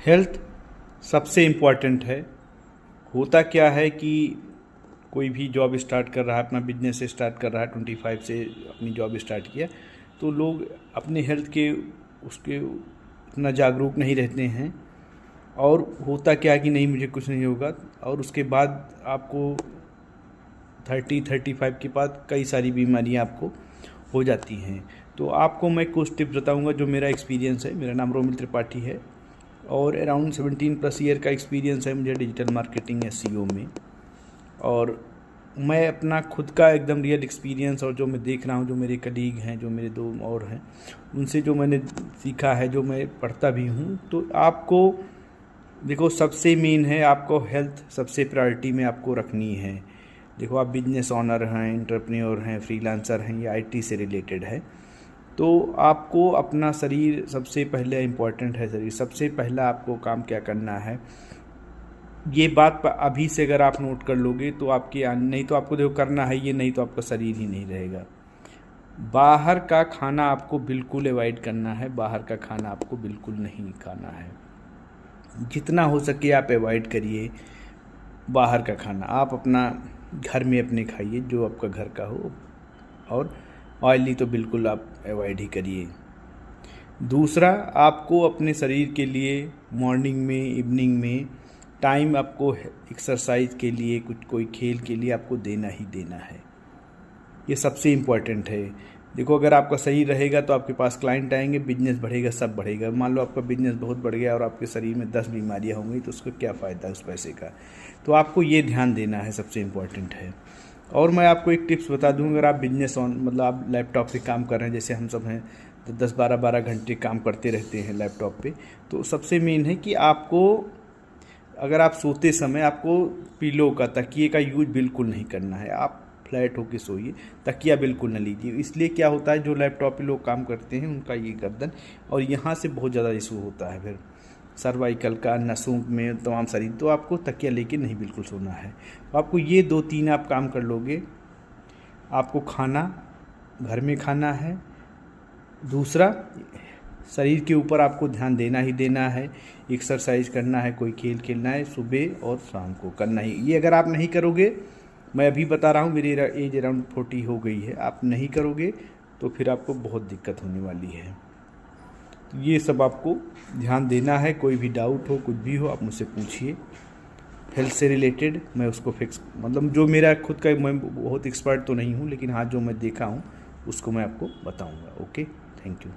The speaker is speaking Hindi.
हेल्थ सबसे इम्पॉर्टेंट है। होता क्या है कि कोई भी जॉब स्टार्ट कर रहा है, अपना बिजनेस स्टार्ट कर रहा है, 25 से अपनी जॉब स्टार्ट किया, तो लोग अपने हेल्थ के उसके इतना जागरूक नहीं रहते हैं। और होता क्या है कि नहीं मुझे कुछ नहीं होगा, और उसके बाद आपको 30-35 के बाद कई सारी बीमारियां आपको हो जाती हैं। तो आपको मैं कुछ टिप्स बताऊंगा जो मेरा एक्सपीरियंस है। मेरा नाम रोमिल त्रिपाठी है और अराउंड 17+ ईयर का एक्सपीरियंस है मुझे डिजिटल मार्केटिंग SEO में। और मैं अपना खुद का एकदम रियल एक्सपीरियंस और जो मैं देख रहा हूँ, जो मेरे कलीग हैं, जो मेरे 2 और हैं, उनसे जो मैंने सीखा है, जो मैं पढ़ता भी हूँ। तो आपको देखो, सबसे मेन है आपको हेल्थ सबसे प्रायोरिटी में आपको रखनी है। देखो, आप बिजनेस ऑनर हैं, एंटरप्रेन्योर हैं, फ्रीलांसर हैं या IT से रिलेटेड है, तो आपको अपना शरीर सबसे पहले इम्पॉर्टेंट है। शरीर सबसे पहला आपको काम क्या करना है, ये बात अभी से अगर आप नोट कर लोगे तो आपकी नहीं तो आपको देखो करना है ये, नहीं तो आपका शरीर ही नहीं रहेगा। बाहर का खाना आपको बिल्कुल अवॉइड करना है। बाहर का खाना आपको बिल्कुल नहीं खाना है। जितना हो सके आप अवॉइड करिए बाहर का खाना। आप अपना घर में अपने खाइए जो आपका घर का हो, और ऑयली तो बिल्कुल आप अवॉइड ही करिए। दूसरा, आपको अपने शरीर के लिए मॉर्निंग में, इवनिंग में टाइम आपको एक्सरसाइज के लिए, कुछ कोई खेल के लिए आपको देना ही देना है। ये सबसे इम्पॉर्टेंट है। देखो, अगर आपका सही रहेगा तो आपके पास क्लाइंट आएंगे, बिजनेस बढ़ेगा, सब बढ़ेगा। मान लो आपका बिजनेस बहुत बढ़ गया और आपके शरीर में 10 बीमारियाँ होंगी, तो उसका क्या फ़ायदा उस पैसे का। तो आपको ये ध्यान देना है, सबसे इम्पॉर्टेंट है। और मैं आपको एक टिप्स बता दूँ, अगर आप बिजनेस मतलब आप लैपटॉप पे काम कर रहे हैं, जैसे हम सब हैं, तो 10-12 घंटे काम करते रहते हैं लैपटॉप पे, तो सबसे मेन है कि आपको, अगर आप सोते समय आपको पिलो का, तकिए का यूज बिल्कुल नहीं करना है। आप फ्लैट होके सोइए, तकिया बिल्कुल न लीजिए। इसलिए क्या होता है, जो लैपटॉप पे लोग काम करते हैं उनका ये गर्दन और यहाँ से बहुत ज़्यादा इशू होता है, फिर सर्वाइकल का, नसों में, तमाम शरीर। तो आपको तकिया लेके नहीं बिल्कुल सोना है। तो आपको ये 2-3 आप काम कर लोगे। आपको खाना घर में खाना है। दूसरा, शरीर के ऊपर आपको ध्यान देना ही देना है। एक्सरसाइज करना है, कोई खेल खेलना है, सुबह और शाम को करना ही। ये अगर आप नहीं करोगे, मैं अभी बता रहा हूँ, मेरी एज अराउंड 40 हो गई है, आप नहीं करोगे तो फिर आपको बहुत दिक्कत होने वाली है। तो ये सब आपको ध्यान देना है। कोई भी डाउट हो, कुछ भी हो, आप मुझसे पूछिए हेल्थ से रिलेटेड। मैं उसको फिक्स, मतलब जो मेरा खुद का, मैं बहुत एक्सपर्ट तो नहीं हूँ, लेकिन हाँ जो मैं देखा हूँ उसको मैं आपको बताऊँगा। Okay, thank you.